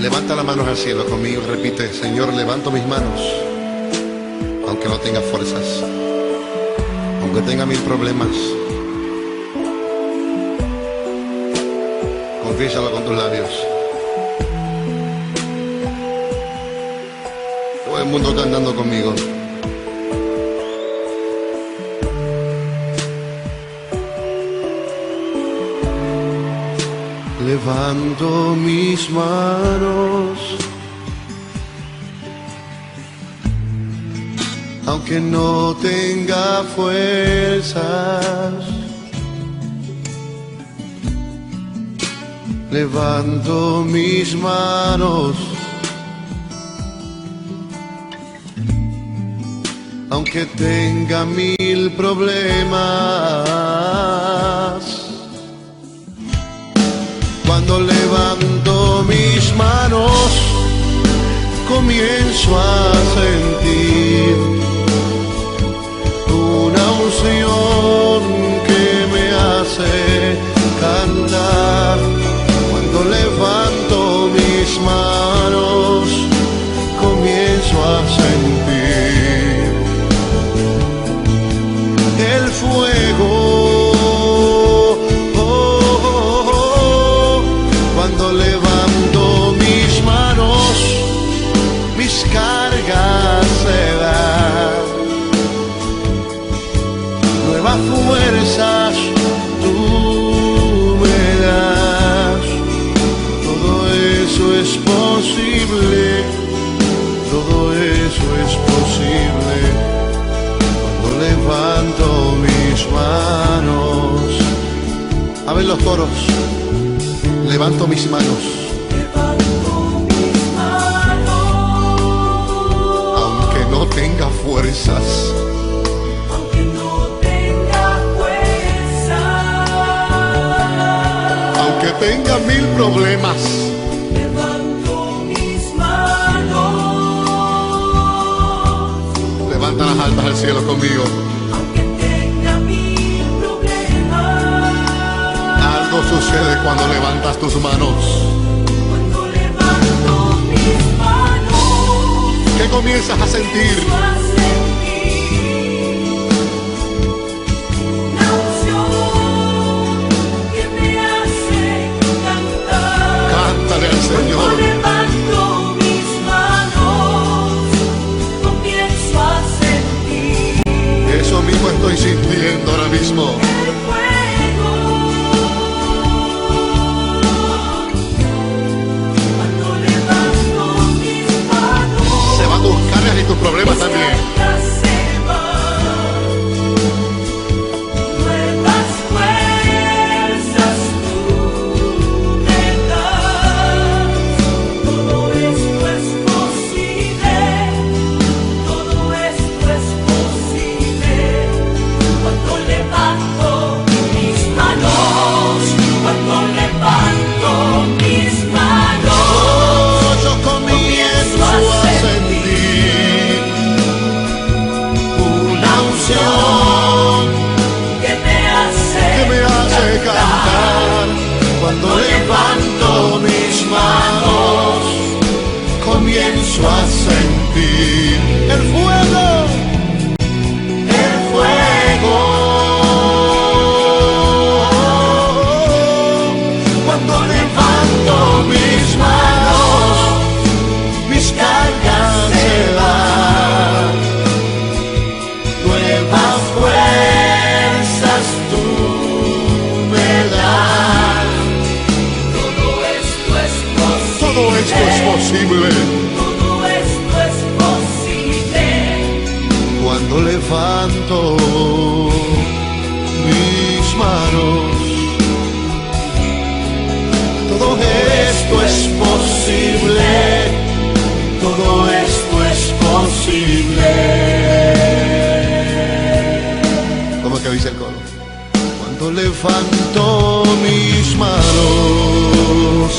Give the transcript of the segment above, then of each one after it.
Levanta las manos al cielo conmigo, repite: Señor, levanto mis manos, aunque no tenga fuerzas, aunque tenga mil problemas. Confiésalo con tus labios. Todo el mundo cantando conmigo. Levanto mis manos, aunque no tenga fuerzas. Levanto mis manos, aunque tenga mil problemas. Cuando levanto mis manos, comienzo a sentir una unción que me hace cantar. Cuando levanto mis manos, comienzo a sentir el fuego. Cuando levanto mis manos, mis cargas se dan. Nuevas fuerzas tú me das. Todo eso es posible, todo eso es posible. Cuando levanto mis manos. A ver los coros. Levanto mis manos, aunque no tenga fuerzas, aunque tenga mil problemas. Levanto mis manos, levanta las altas al cielo conmigo. Algo sucede cuando levantas tus manos. Cuando levanto mis manos, ¿qué comienzas a sentir? Una unción que me hace cantar. Cántale al Señor. Cuando levanto mis manos, comienzo a sentir. Eso mismo estoy sintiendo ahora mismo. Y tus problemas también. Nuevas fuerzas tú me das. Todo esto es posible, todo esto es posible. Cuando levanto mis manos, cuando levanto mis manos, yo comienzo a sentir que me hace cantar. Cuando levanto mis manos, comienzo a sentir el fuego, el fuego. Cuando levanto mis manos, mis cargas se van. Nuevas fuerzas tú me das. Todo esto es posible. Todo esto es posible. Todo esto es posible. Cuando levanto mis manos, todo esto es posible. Todo esto es posible. ¿Cómo que dice el coro? Cuando levanto mis manos,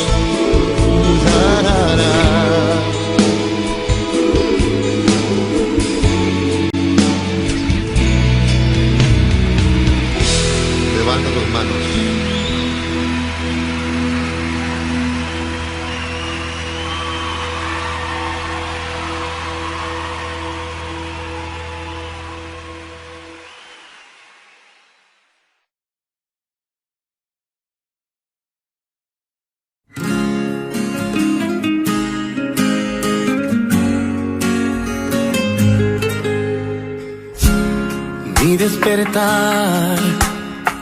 levanta tus manos. mi despertar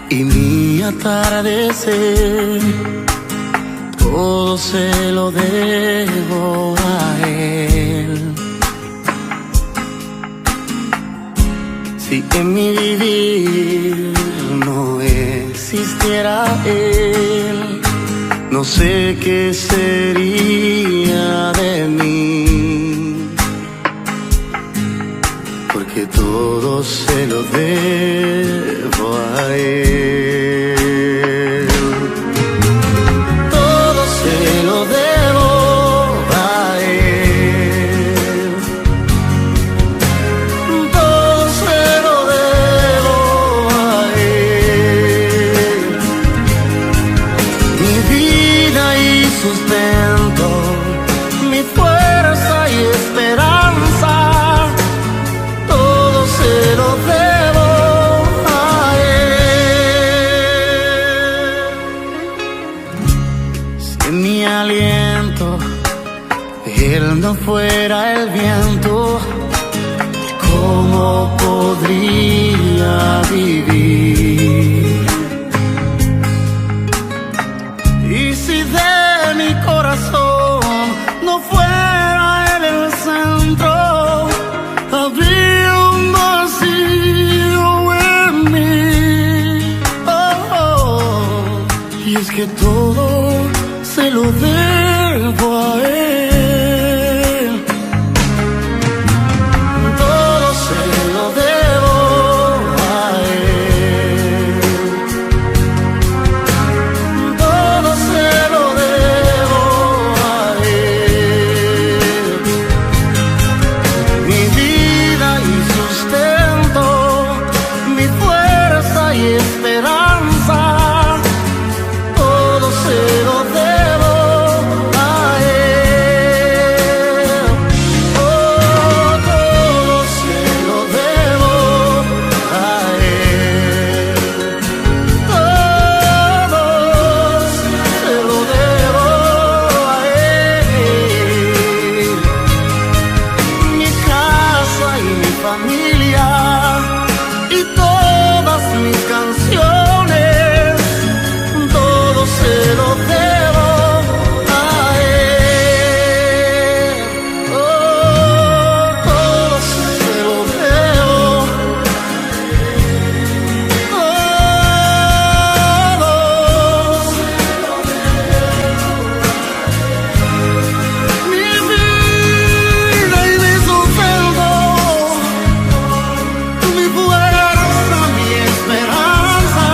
y mi atardecer, todo se lo debo a Él. Si en mi vivir no existiera Él, no sé qué sería de mí, porque todo se lo debo a Él. Todo se lo debo a Él. Todo se lo debo a Él. Mi vida y sustento, mi fuerza y esperanza, todo se lo debo a Él. Si en mi aliento Él no fuera el viento, ¿cómo podría vivir? Y si de mi corazón no fuera Él el centro, habría un vacío en mí. Oh, oh. Y es que todo se lo debo a Él. Todo se lo debo a Él. Todo se lo debo a Él. Mi vida y sustento, mi fuerza y esperanza, todo se lo debo a Él. Oh, todo se lo debo a Él. Todo se lo debo a Él. Mi casa y mi familia y todas mis canciones, todo se lo debo a Él. Oh, todo se lo debo. Todo. Mi vida y mi sustento, mi fuerza, mi esperanza,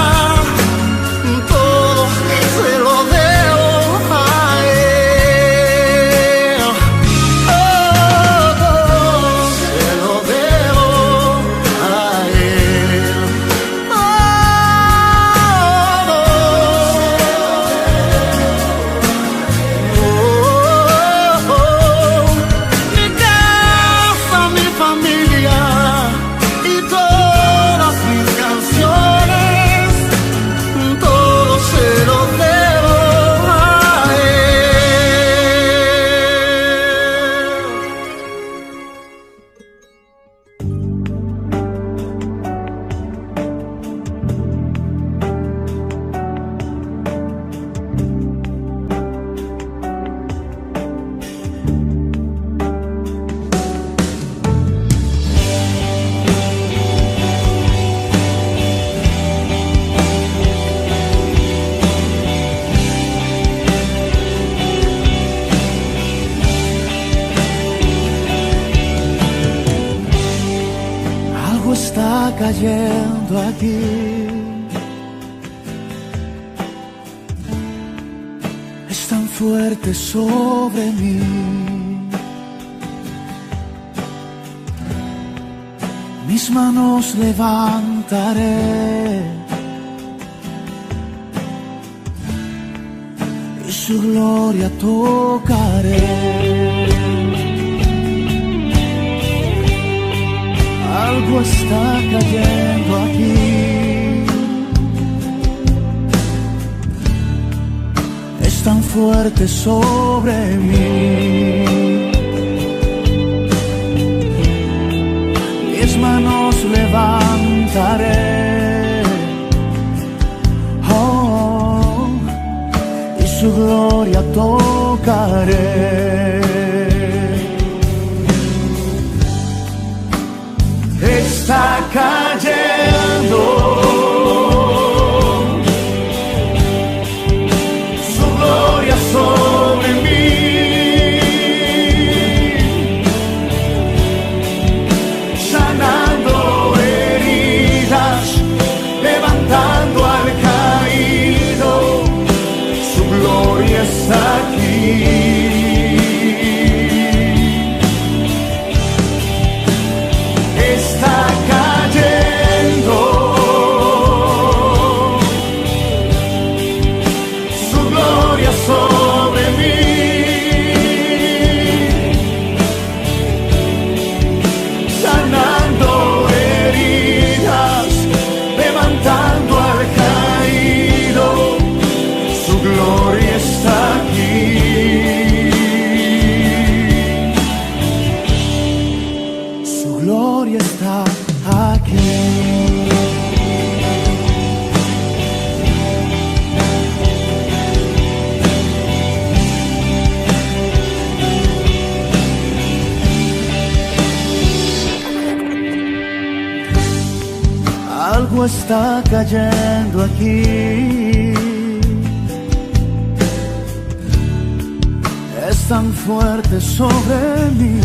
todo se lo debo a Él. Oh, todo se lo debo a Él. Mi casa, mi familia y todas mis canciones, todo se lo debo a Él. Algo está cayendo aquí. Es tan fuerte sobre mí. Mis manos levantaré y su gloria tocaré. Algo está cayendo aquí. Es tan fuerte sobre mí. Mis manos levantaré gloria tocaré. Está cayendo su gloria sobre mí, sanando heridas, levantando al caído, su gloria está aquí. Está cayendo su gloria sobre mí, sanando heridas, levantando al caído, su gloria está aquí. Su gloria está aquí. Algo está cayendo aquí. Es tan fuerte sobre mí.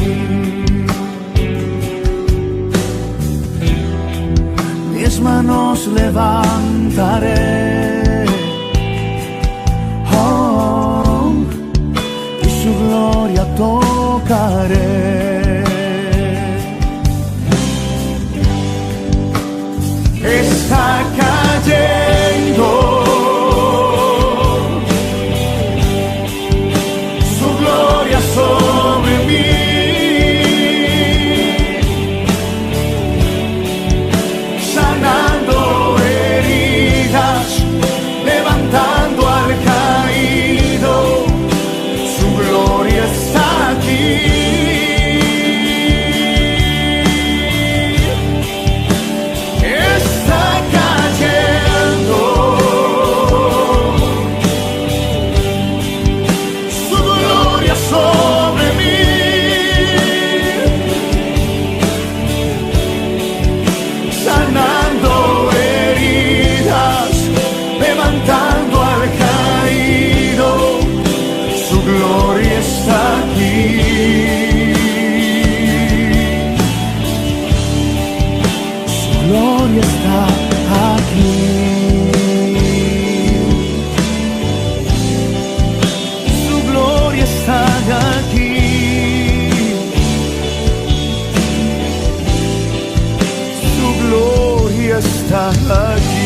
Mis manos levantaré, oh, y su gloria tocaré. Está cayendo su gloria sobre mí, sanando heridas, levantando al caído, su gloria está aquí. Está cayendo su gloria sobre mí, sanando heridas, levantando al caído, su gloria está aquí. Su gloria está aquí. Su gloria está aquí. Su gloria está aquí.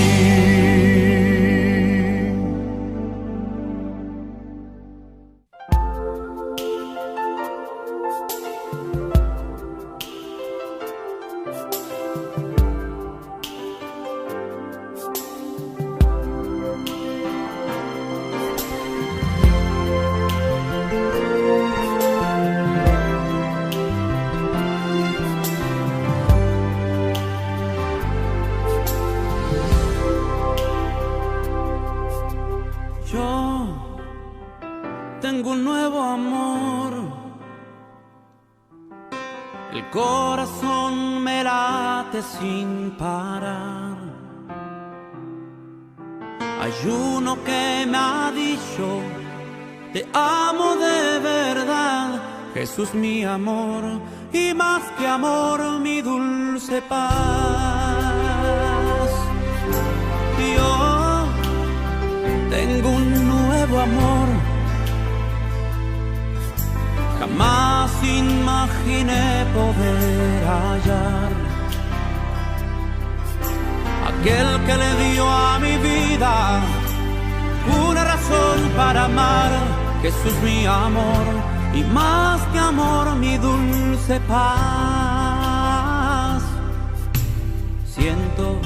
Yo tengo un nuevo amor, el corazón me late sin parar. Hay uno que me ha dicho, te amo de verdad, Jesús mi amor, y más que amor mi dulce paz. Yo tengo un nuevo amor, jamás imaginé poder hallar. Aquel que le dio a mi vida una razón para amar, Jesús mi amor, y más que amor mi dulce paz. Siento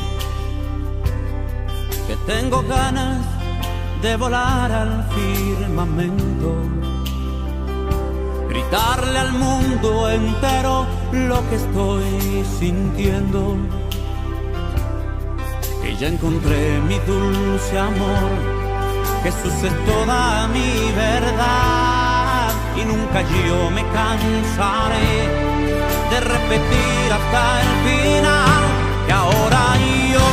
que tengo ganas de volar al firmamento, gritarle al mundo entero lo que estoy sintiendo, que ya encontré mi dulce amor, Jesús es toda mi verdad y nunca yo me cansaré de repetir hasta el final que ahora yo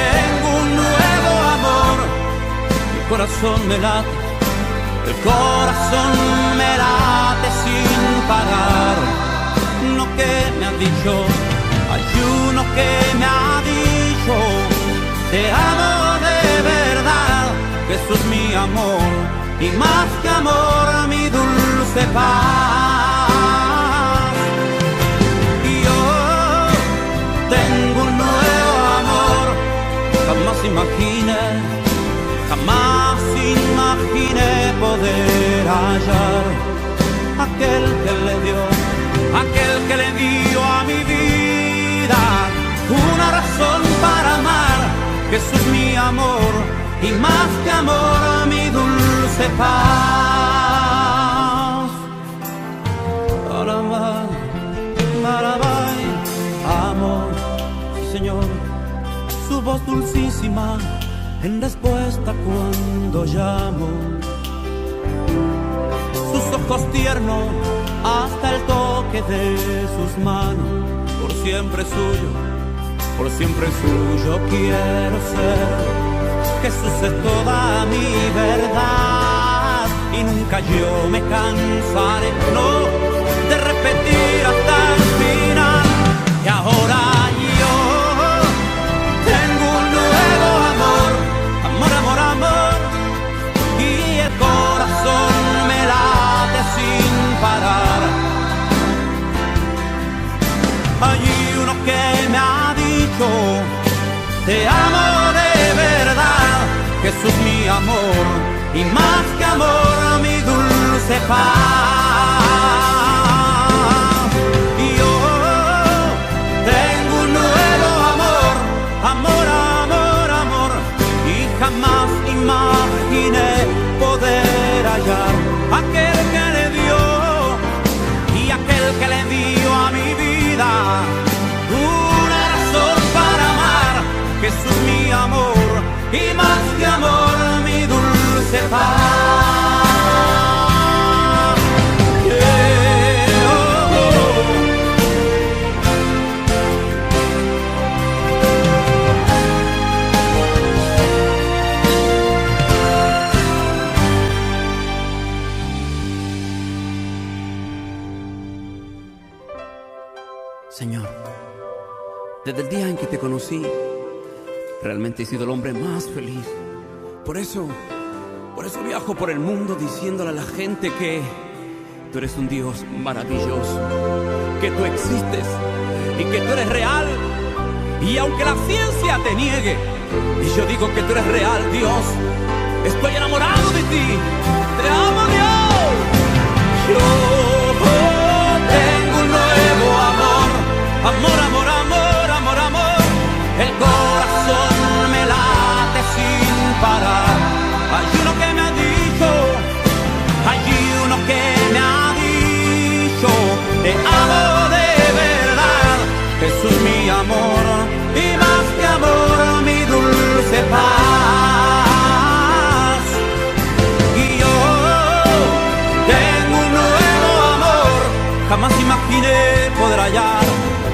tengo un nuevo amor. Mi corazón me late, el corazón me late sin parar. Lo que me ha dicho, hay uno que me ha dicho, te amo de verdad. Jesús mi amor y más que amor mi dulce paz. Y yo tengo un nuevo amor, jamás imaginé poder hallar aquel que le dio a mi vida una razón para amar. Jesús mi amor y más que amor mi dulce paz. Amor, sí, Señor, su voz dulcísima en respuesta cuando llamo, sus ojos tiernos hasta el toque de sus manos. Por siempre suyo quiero ser. Jesús es toda mi verdad y nunca yo me cansaré, no, de repetir hasta el final que ahora yo tengo un nuevo amor, amor, y el corazón me late sin parar. Hay uno que me ha dicho, te amo de verdad. Jesús mi amor y más que amor mi dulce paz. Y yo tengo un nuevo amor, amor, y jamás imaginé poder hallar aquel que le dio y aquel que le dio a mi vida una razón para amar. Jesús mi amor y más que amor mi dulce paz. Señor, desde el día en que te conocí, realmente he sido el hombre más feliz. Por eso viajo por el mundo diciéndole a la gente que tú eres un Dios maravilloso, que tú existes y que tú eres real. Y aunque la ciencia te niegue, y yo digo que tú eres real, Dios, estoy enamorado de ti. Te amo, Dios. Yo tengo un nuevo amor, amor. El corazón me late sin parar. Hay uno que me ha dicho, te amo de verdad. Jesús mi amor y más que amor mi dulce paz. Y yo tengo un nuevo amor, jamás imaginé poder hallar,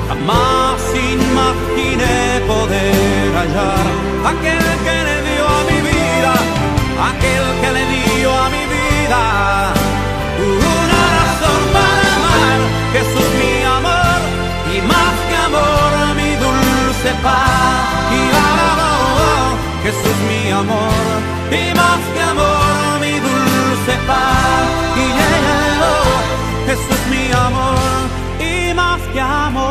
jamás imaginé poder hallar aquel que le dio a mi vida, aquel que le dio a mi vida una razón para amar. Jesús mi amor y más que amor mi dulce paz. Y Jesús mi amor y más que amor mi dulce paz. Y Jesús mi amor y más que amor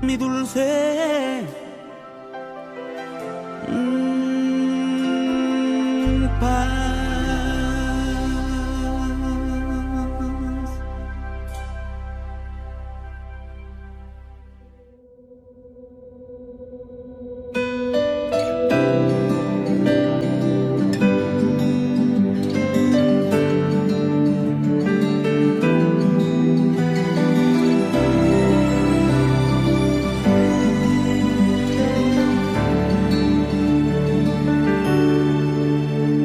mi dulce paz.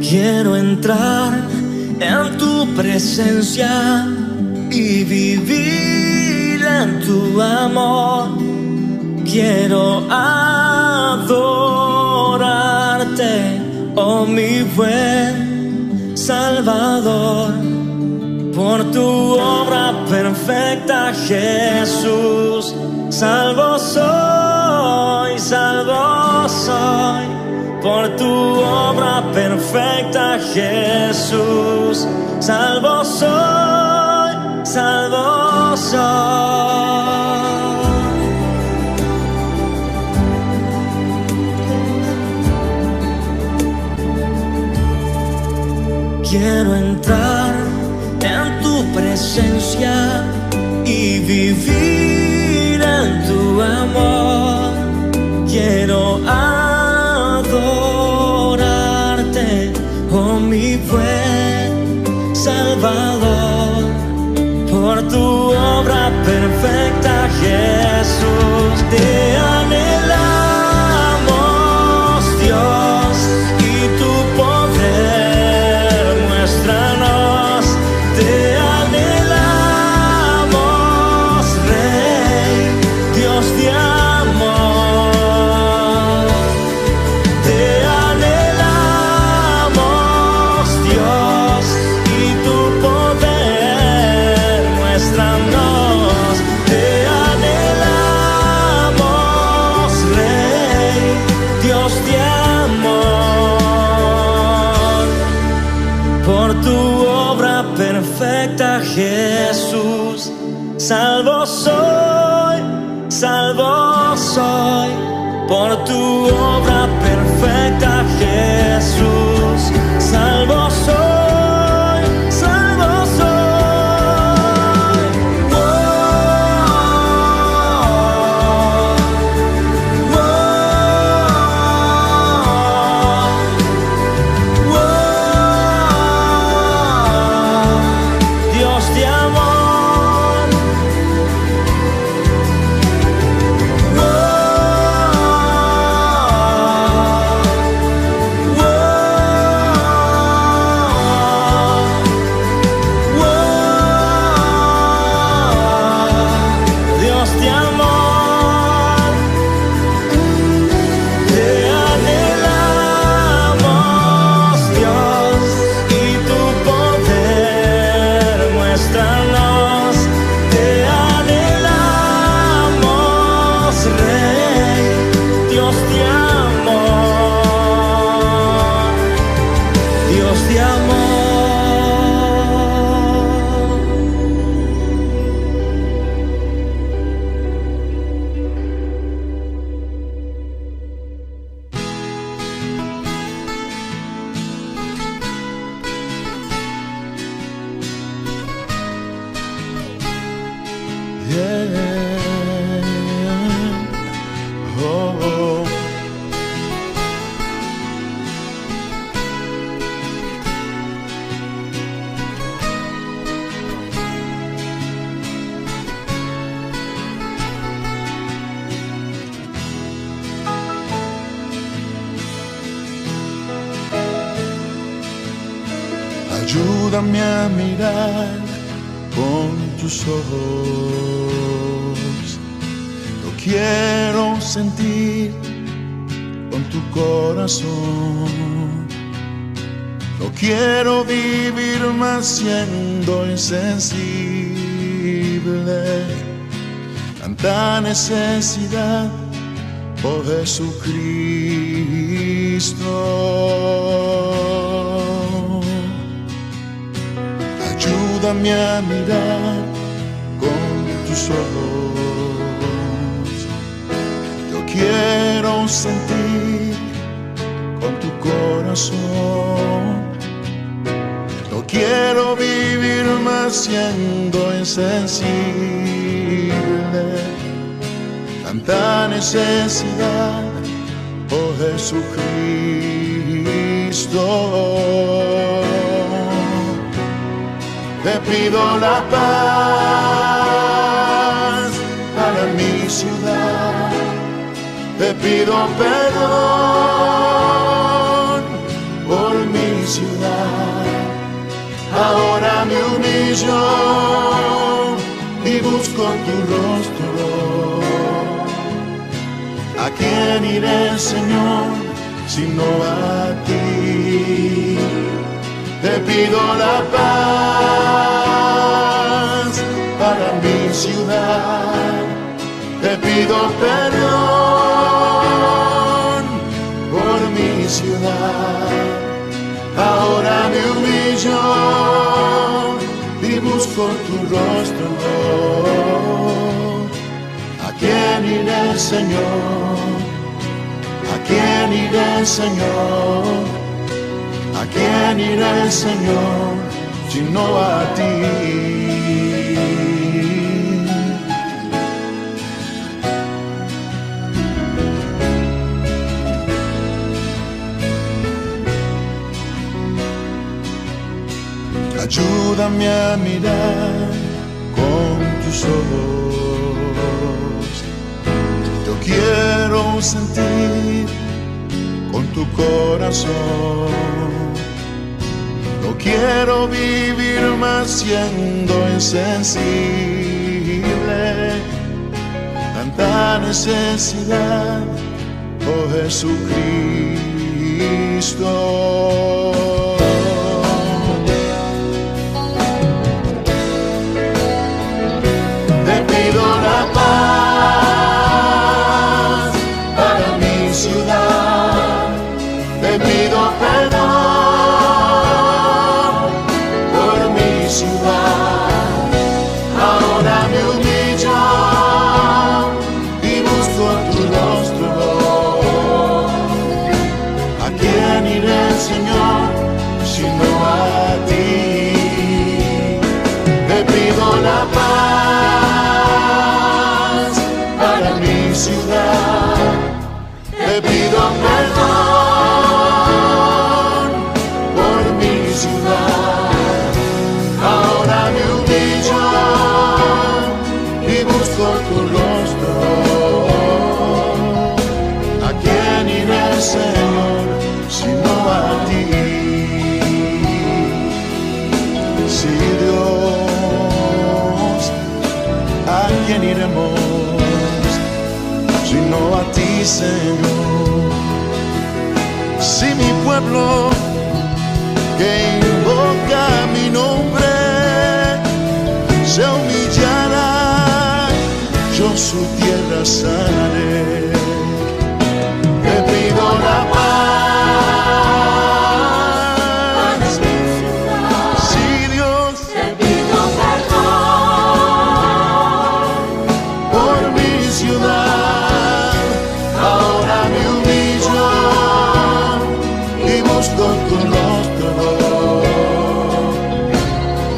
Quiero entrar en tu presencia y vivir en tu amor. Quiero adorarte, oh mi buen Salvador, por tu obra perfecta, Jesús. Salvo soy, por tu obra perfecta, Jesús. Salvo soy, salvo soy. Quiero entrar en tu presencia y vivir en tu amor. Quiero adorarte, oh mi buen Salvador, por tu obra perfecta, Jesús. Te anhelamos, Dios, y tu poder muéstranos. Te anhelamos, Rey, Dios de amor. Te anhelamos, Dios, y tu poder muéstranos. Te anhelamos, Rey, Dios de amor, por tu obra perfecta, Jesús. Salvo soy, por tu obra perfecta, Jesús. Salvo soy, salvo soy. Oh, oh, oh, oh. Dios de amor. Ayúdame a mirar con tus ojos. Lo quiero sentir con tu corazón. No quiero vivir más siendo insensible. Tanta necesidad, oh Jesucristo. Ayúdame a mirar con tus ojos. Yo quiero sentir con tu corazón. No quiero vivir más siendo insensible. Tanta necesidad, oh Jesucristo. Te pido la paz para mi ciudad. Te pido perdón por mis ciudad. Ahora me humillo y busco tu rostro. ¿A quién iré, Señor, sino a ti? Te pido la paz para mi ciudad. Te pido perdón por mi ciudad. Ahora me humillo y busco tu rostro. ¿A quién iré, Señor? ¿A quién iré, Señor? ¿A quién iré, Señor, sino a ti? Ayúdame a mirar con tus ojos. Yo quiero sentir con tu corazón. No quiero vivir más siendo insensible. Tanta necesidad, oh Jesucristo. Te pido la paz para mi ciudad. Te pido perdón por mi ciudad. Ahora me humillo y busco tu rostro. ¿A quién iré, Señor, sino a ti? Te pido la paz para mi ciudad. Te pido perdón por mi ciudad. Ahora me humillo y busco tu rostro. ¿A quién iré, Señor, sino a ti? Sí, Dios, ¿a quién iremos sino a ti, Señor? Si mi pueblo que invoca mi nombre se humillara, yo su tierra sanaré. Te pido la paz, sí, Dios, Te pido perdón por mi ciudad. Ahora me humillo y busco tu rostro.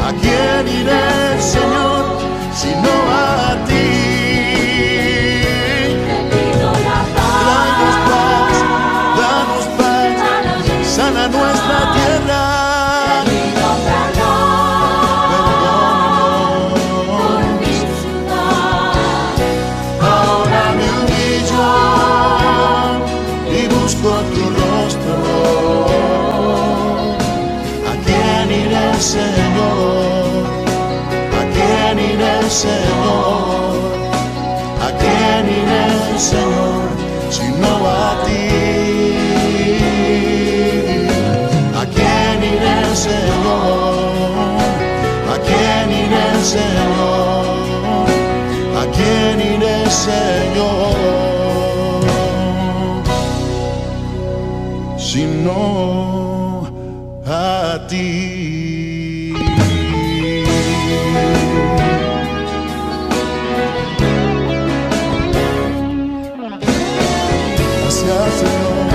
¿A quién iré, Señor, sino a ti? Te pido la Danos paz, sana nuestra tierra. Te pido perdón por mi ciudad. Ahora me humillo y busco tu rostro. ¿A quién iré, Señor? ¿A quién iré, Señor? ¿A quién iré, Señor, sino a ti? ¿A quién iré, Señor? ¿A quién iré, Señor? ¿A quién iré, Señor, sino a ti? Gracias, Señor.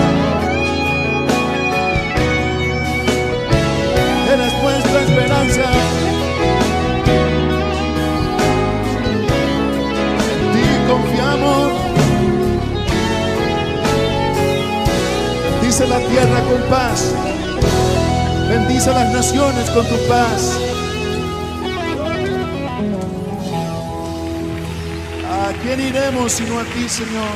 Eres nuestra esperanza. En ti confiamos. Bendice la tierra con paz. Bendice las naciones con tu paz. ¿A quién iremos sino a ti, Señor?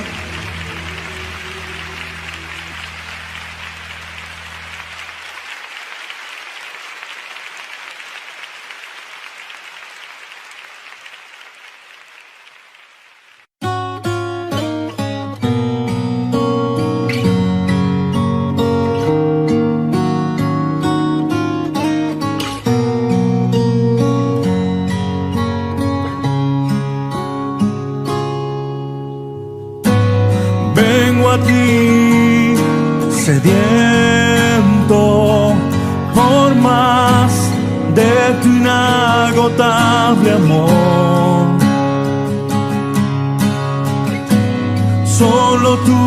Vengo a ti sediento por más de tu inagotable amor. Solo tú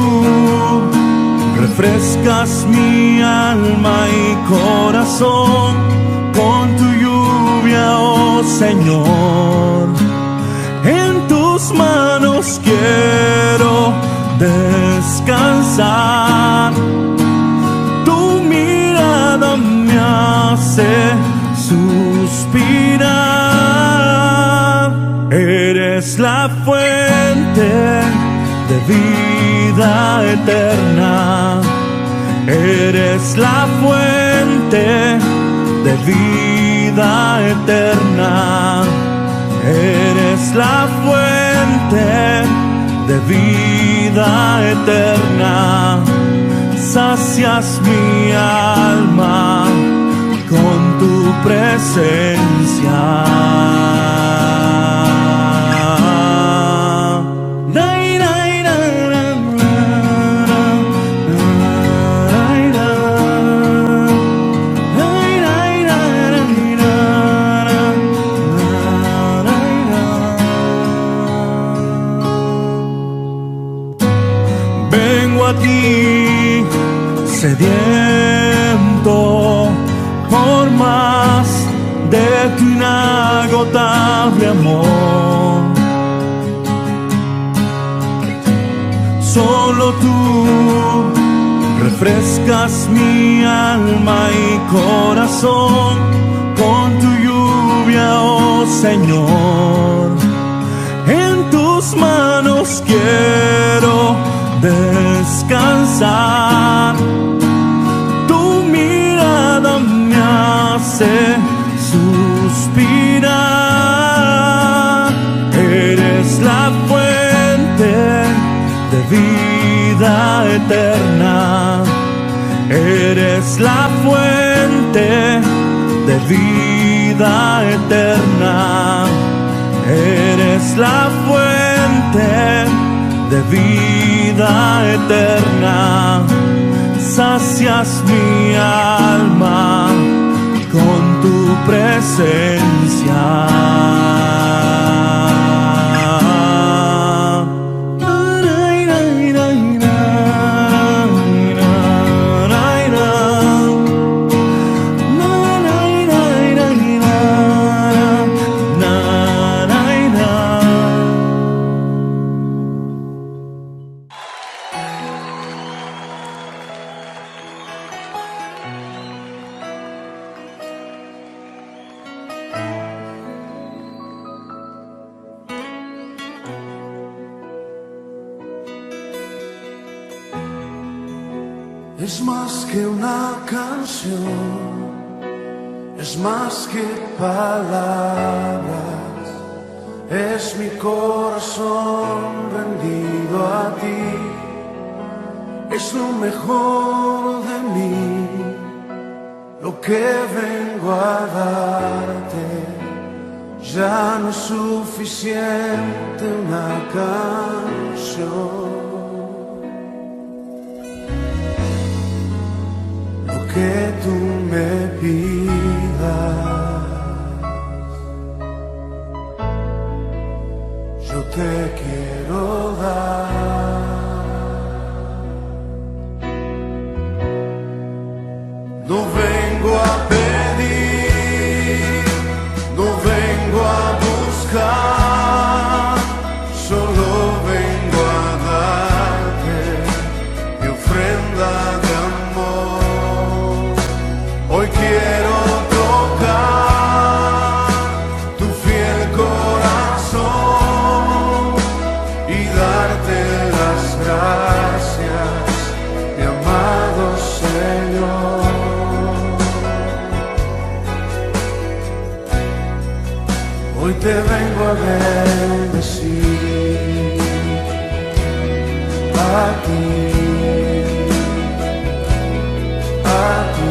refrescas mi alma y corazón con tu lluvia, oh Señor. En tus manos quiero descansar. Tu mirada me hace suspirar. Eres la fuente de vida eterna. Eres la fuente de vida eterna. Eres la fuente de vida eterna. Sacias mi alma con tu presencia. Sediento por más de tu inagotable amor. Solo tú refrescas mi alma y corazón con tu lluvia, oh Señor. En tus manos quiero descansar. Tu mirada me hace suspirar. Eres la fuente de vida eterna. Eres la fuente de vida eterna. Eres la fuente de vida eterna. Sacias mi alma con tu presencia. Es más que una canción, es más que palabras, es mi corazón rendido a ti, es lo mejor de mí, lo que vengo a darte. Ya no es suficiente una canción. Que tú me pidas, yo te quiero dar. No vengo a pedir, no vengo a buscar, solo vengo a darte mi ofrenda de amor. Hoy quiero tocar tu fiel corazón y darte las gracias, mi amado Señor. Hoy te vengo a bendecir a ti, a ti.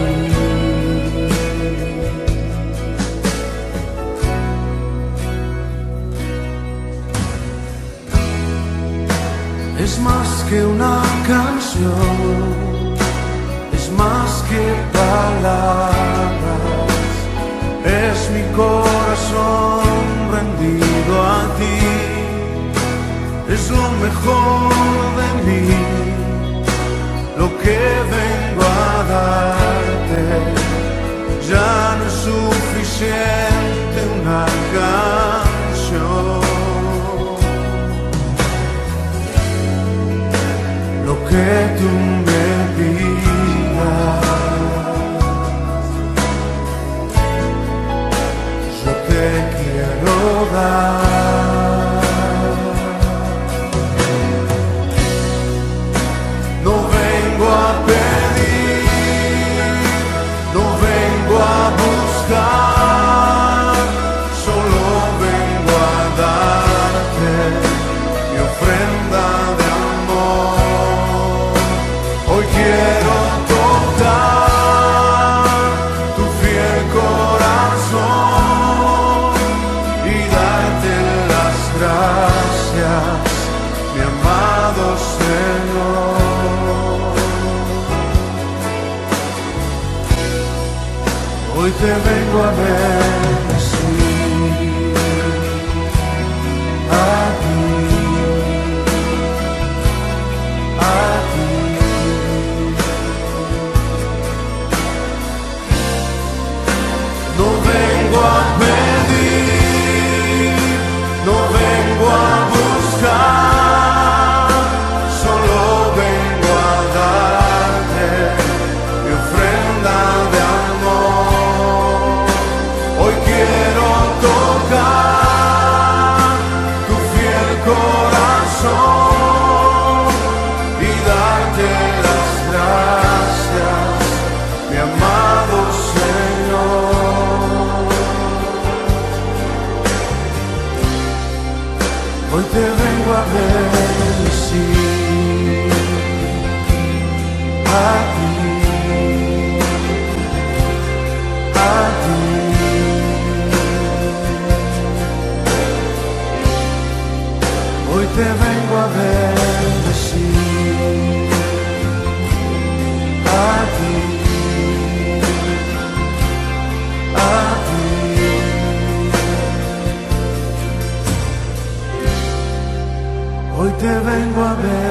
Es Es más que una canción, es más que palabras, es mi corazón rendido a ti, es lo mejor de mí, lo que vengo a darte. Ya no es suficiente una canción, lo que tú me pidas, yo te quiero dar. No vengo a pedir, no vengo a buscar, solo vengo a darte mi ofrenda de amor. Hoy quiero tocar tu fiel corazón y darte las gracias, mi amado Señor. Hoy te vengo a bendecir a ti, a ti. No vengo a pedir, no vengo a buscar, solo vengo a darte mi ofrenda de amor. Hoy quiero tocar tu fiel corazón y darte las gracias, mi amado Señor. Hoy te vengo a bendecir a ti, a ti. Hoy te vengo a bendecir a ti, a ti. Hoy te vengo a bendecir.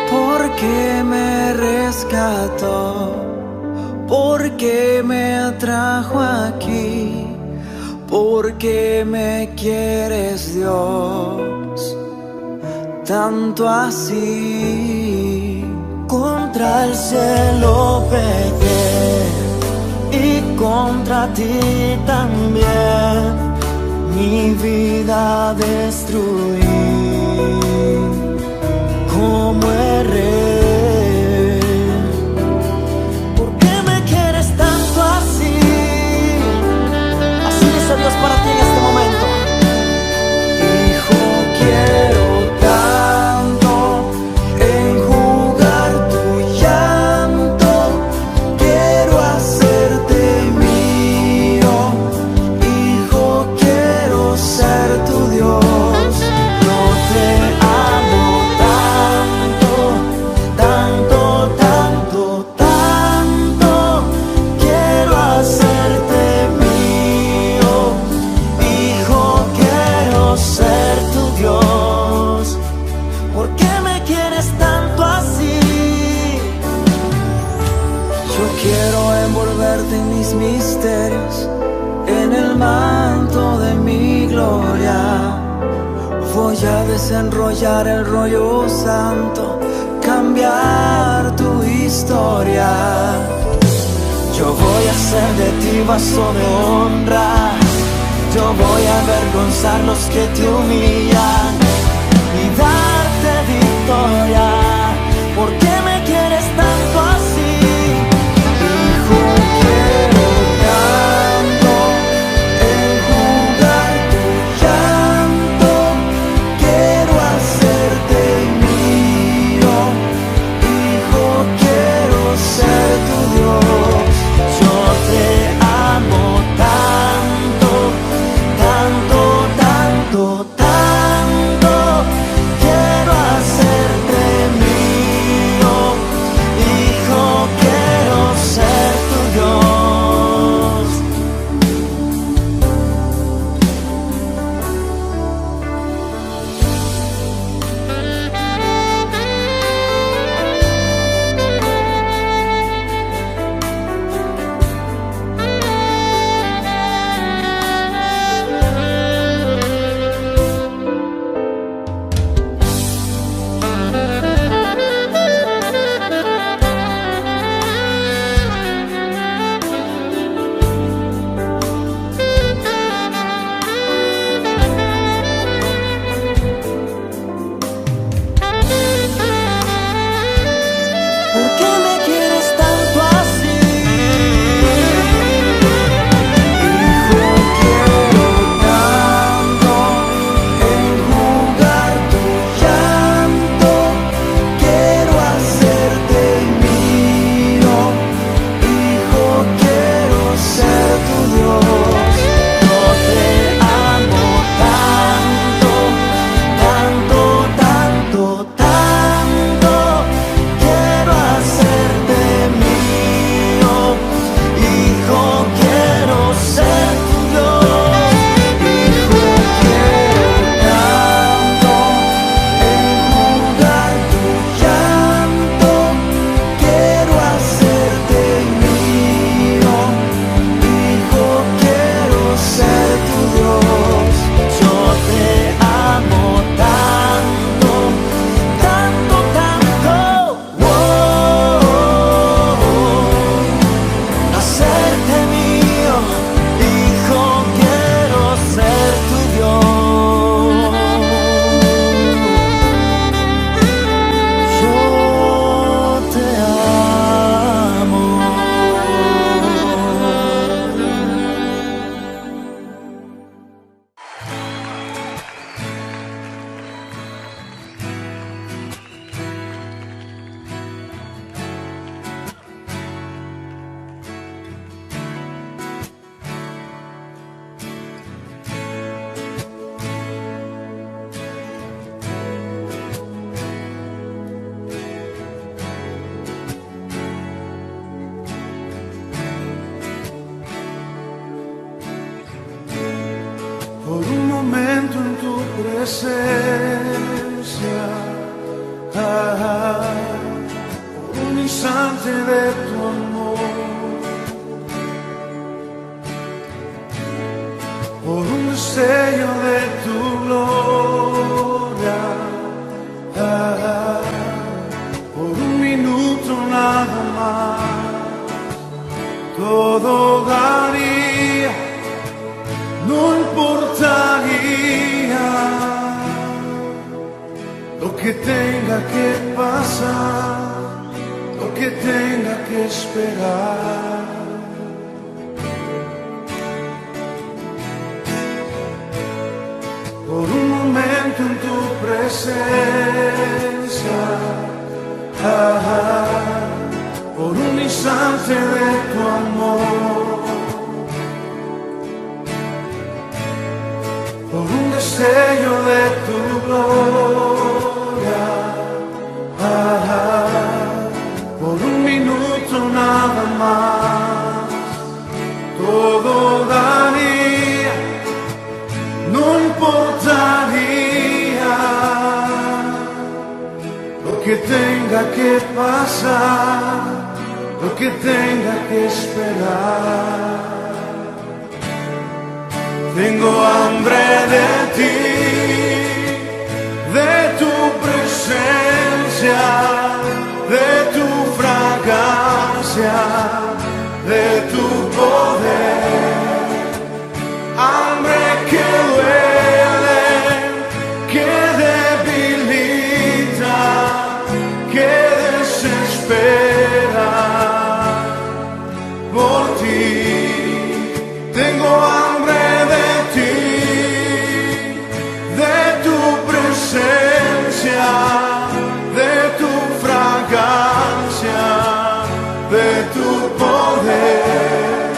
Porque me rescató, porque me trajo aquí, porque me quieres Dios, tanto así. Contra el cielo pequé y contra ti también mi vida destruí. Como erré, ¿por qué me quieres tanto así? Así dice Dios para ti en este momento. Hijo, quiero tanto enjugar tu llanto, quiero hacerte mío. Hijo, quiero ser tu Dios. No te amo en mis misterios, en el manto de mi gloria. Voy a desenrollar el rollo santo, cambiar tu historia. Yo voy a ser de ti vaso de honra, yo voy a avergonzar los que te humillan y darte victoria. ¿Por qué me quieres tanto así? Hijo, quiero tanto enjugar por un momento en tu presencia, por un instante de tu amor, por un destello de tu gloria, por un minuto nada más, todo daría, no importaría lo que tenga que pasar, lo que tenga que esperar. Por un momento en tu presencia, por un instante de tu amor, por un destello de tu gloria, por un minuto nada más, todo daría, no importaría lo que tenga que pasar, lo que tenga que esperar. Tengo hambre de ti, de tu presencia, de tu fragancia, de tu poder. Hambre que duele, que debilita, que desespera por ti. Tengo hambre de ti, de tu presencia, de tu fragancia, de tu poder.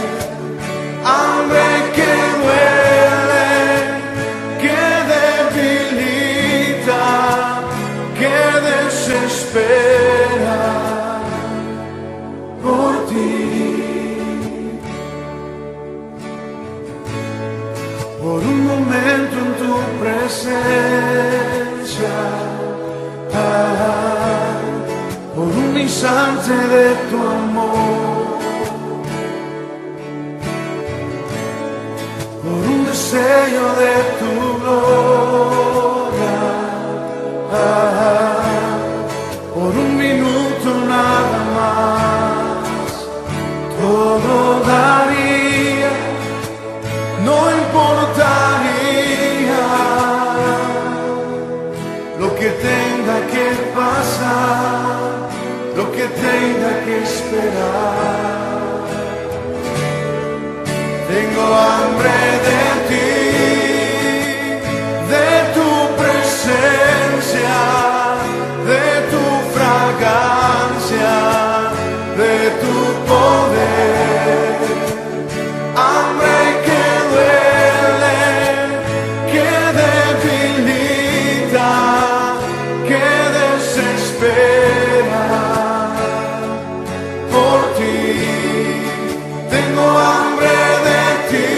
Hambre que duele, que debilita, que desespera por ti. Por un momento en tu presencia, por un instante de tu amor, por un destello de tu gloria, por un minuto nada más, todo daría, no importaría lo que tenga que pasar, lo que tenga que esperar. Tengo hambre de ti, de tu presencia, de tu fragancia, de tu poder. Hambre que duele, que debilita, que desespera por ti. Tengo hambre de ti,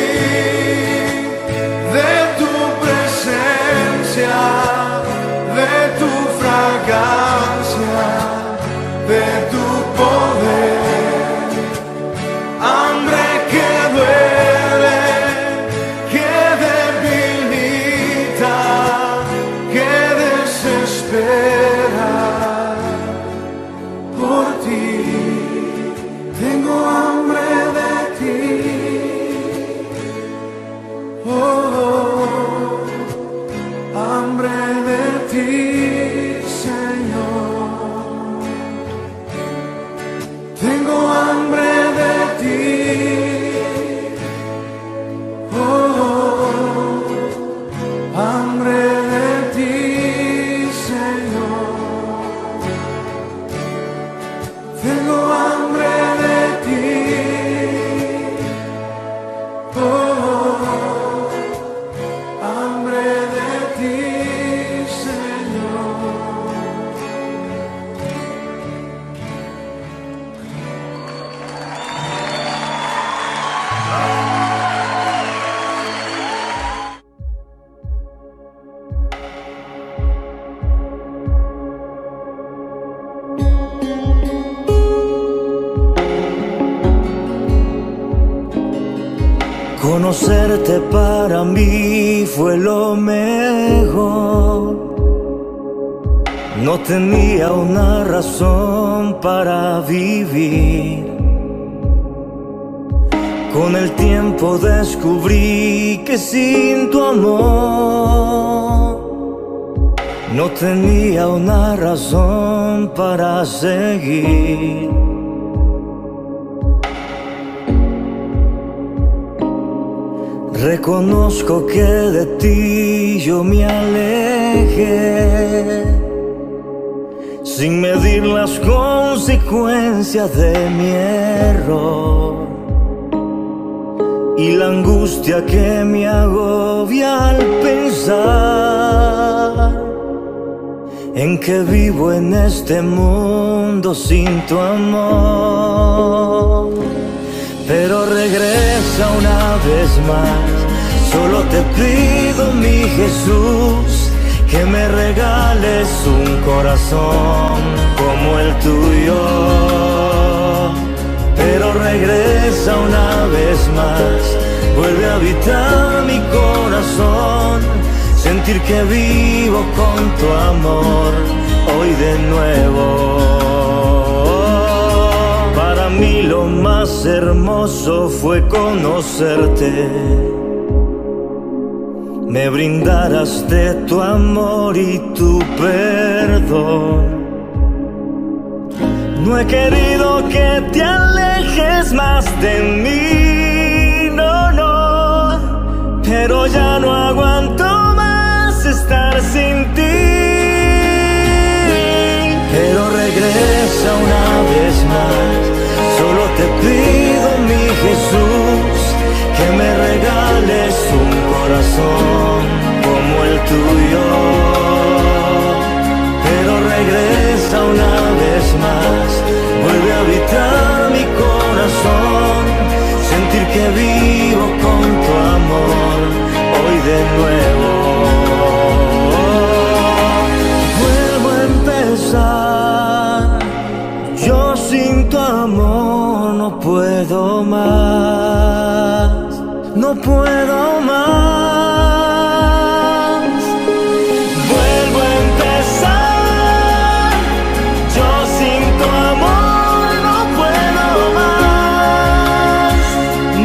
Conocerte para mí fue lo mejor. No tenía una razón para vivir. Con el tiempo descubrí que sin tu amor no tenía una razón para seguir. Reconozco que de ti yo me alejé sin medir las consecuencias de mi error. Y la angustia que me agobia al pensar en que vivo en este mundo sin tu amor. Pero regresa una vez más, solo te pido, mi Jesús, que me regales un corazón como el tuyo. Pero regresa una vez más, vuelve a habitar mi corazón, sentir que vivo con tu amor hoy de nuevo. Para mí lo más hermoso fue conocerte, me brindaras de tu amor y tu perdón. No he querido que te alejes más de mí, no, no, pero ya no aguanto más estar sin ti. Pero regresa una vez más, solo te pido, mi Jesús, que me regales un corazón como el tuyo. Pero regresa una vez más, vuelve a habitar mi corazón, sentir que vivo con tu amor hoy de nuevo. Vuelvo a empezar, yo sin tu amor no puedo más, no puedo más. Vuelvo a empezar, yo sin tu amor no puedo más,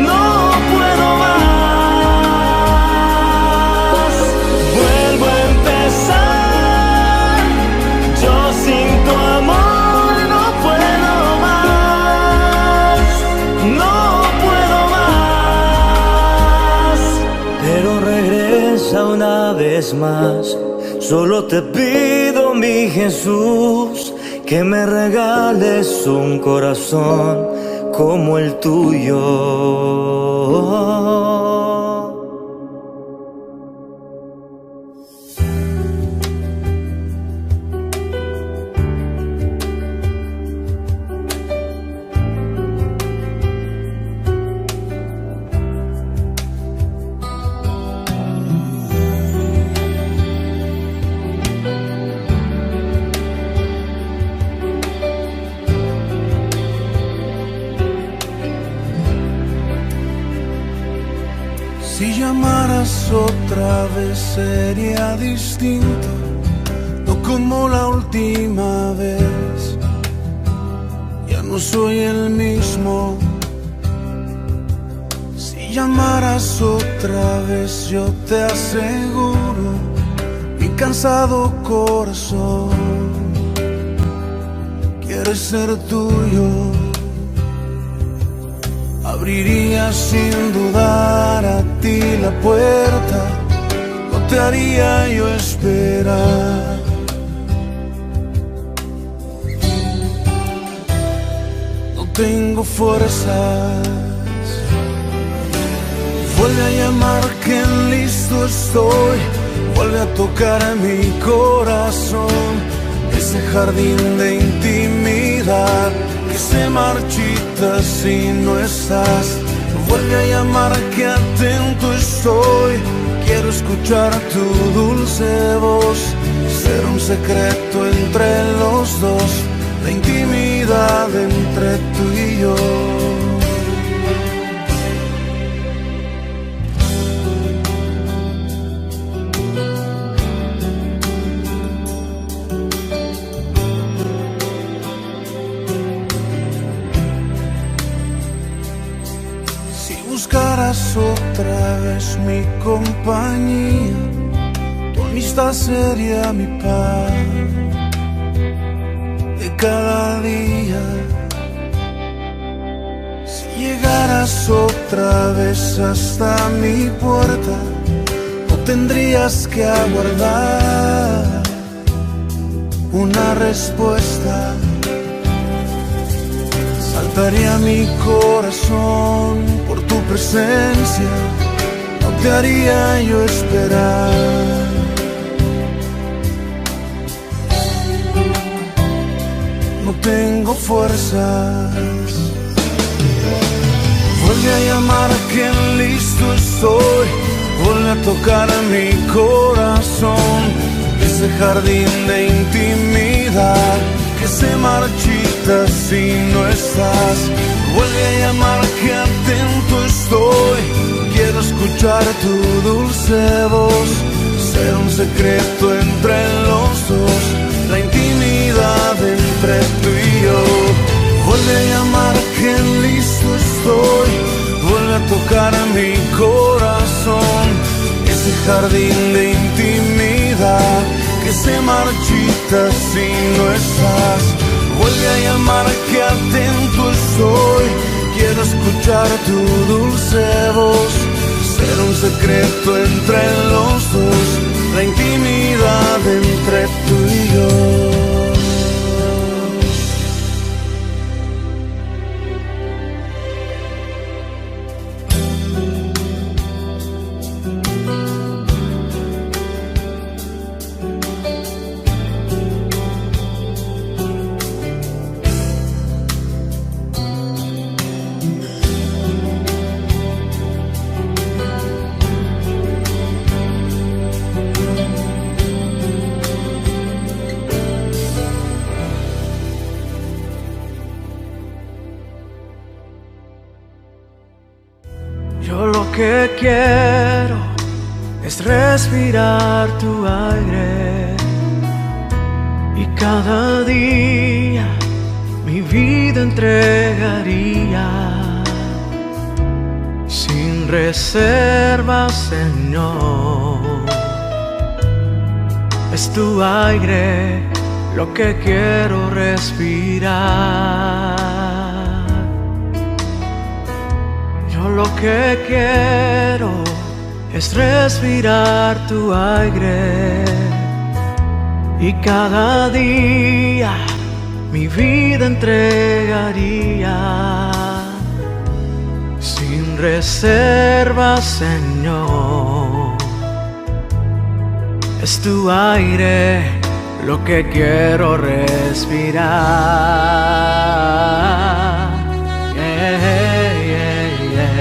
no puedo más. Vuelvo a empezar, yo sin tu amor no puedo más, no puedo más. Pero regresa una vez más, solo te pido, mi Jesús, que me regales un corazón como el tuyo. Si llamaras otra vez sería distinto, no como la última vez. Ya no soy el mismo. Si llamaras otra vez, yo te aseguro, mi cansado corazón quiere ser tuyo. Abriría sin dudar a ti la puerta, no te haría yo esperar. No tengo fuerzas, vuelve a llamar que listo estoy, vuelve a tocar mi corazón, ese jardín de intimidad que se marchita si no estás. Vuelve a llamar que atento estoy, quiero escuchar tu dulce voz, ser un secreto entre los dos, la intimidad entre tú y yo. mi compañía, tu amistad sería mi paz de cada día. Si llegaras otra vez hasta mi puerta, no tendrías que aguardar una respuesta. Saltaría mi corazón por tu presencia, no te haría yo esperar. No tengo fuerzas. Vuelve a llamar que listo estoy. Vuelve a tocar mi corazón. Ese jardín de intimidad que se marchita si no estás. Vuelve a llamar que atento estoy. Quiero escuchar tu dulce voz. Ser un secreto entre los dos, la intimidad entre tú y yo. Vuelve a llamar que listo estoy. Vuelve a tocar mi corazón. Ese jardín de intimidad que se marchita si no estás. Vuelve a llamar que atento estoy. Quiero escuchar tu dulce voz. Ser un secreto entre los dos, la intimidad entre tú y yo. Yo lo que quiero es respirar tu aire y cada día mi vida entregaría sin reservas, Señor. Es tu aire lo que quiero respirar. Yo lo que quiero es respirar tu aire y cada día mi vida entregaría sin reservas, Señor. Es tu aire lo que quiero respirar. Yeah, yeah, yeah.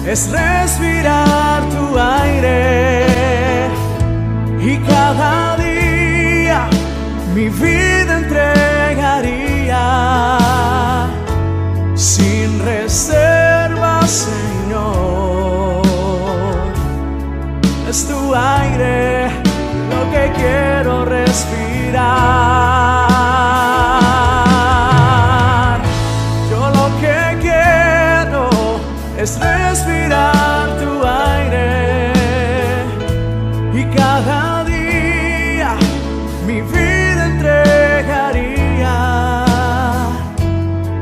Es respirar tu aire y cada día mi vida entregaría sin reservas, Señor. Es tu aire lo que quiero respirar. Yo lo que quiero es respirar tu aire y cada día mi vida entregaría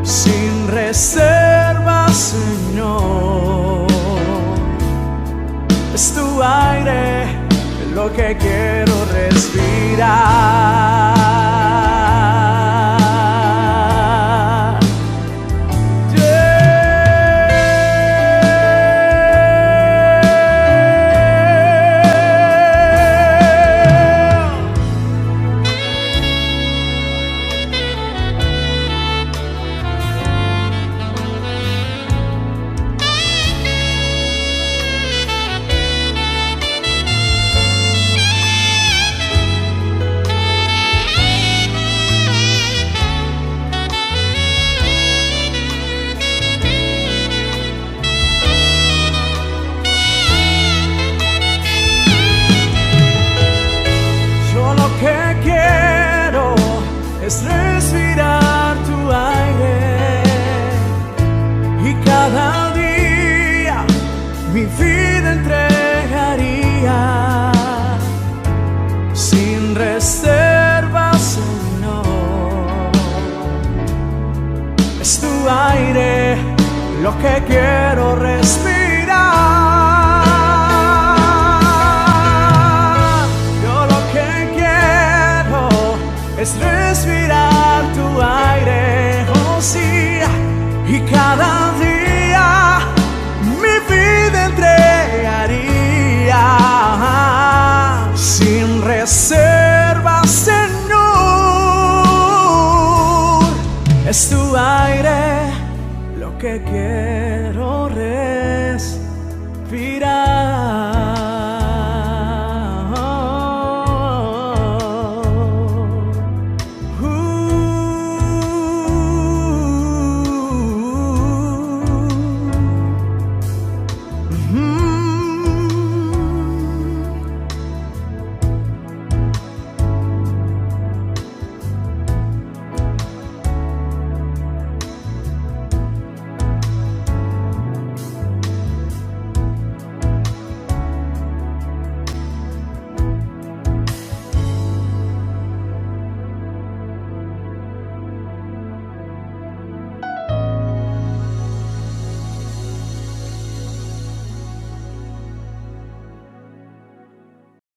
sin reservas, Señor. Es tu aire lo que quiero respirar. cada día mi vida entregaría sin reservas, Señor. Es tu aire lo que quiero respirar. Yo lo que quiero es respirar tu aire, oh sí, y cada día mi vida entregaría sin reservas, Señor. Es tu aire lo que quiero respirar.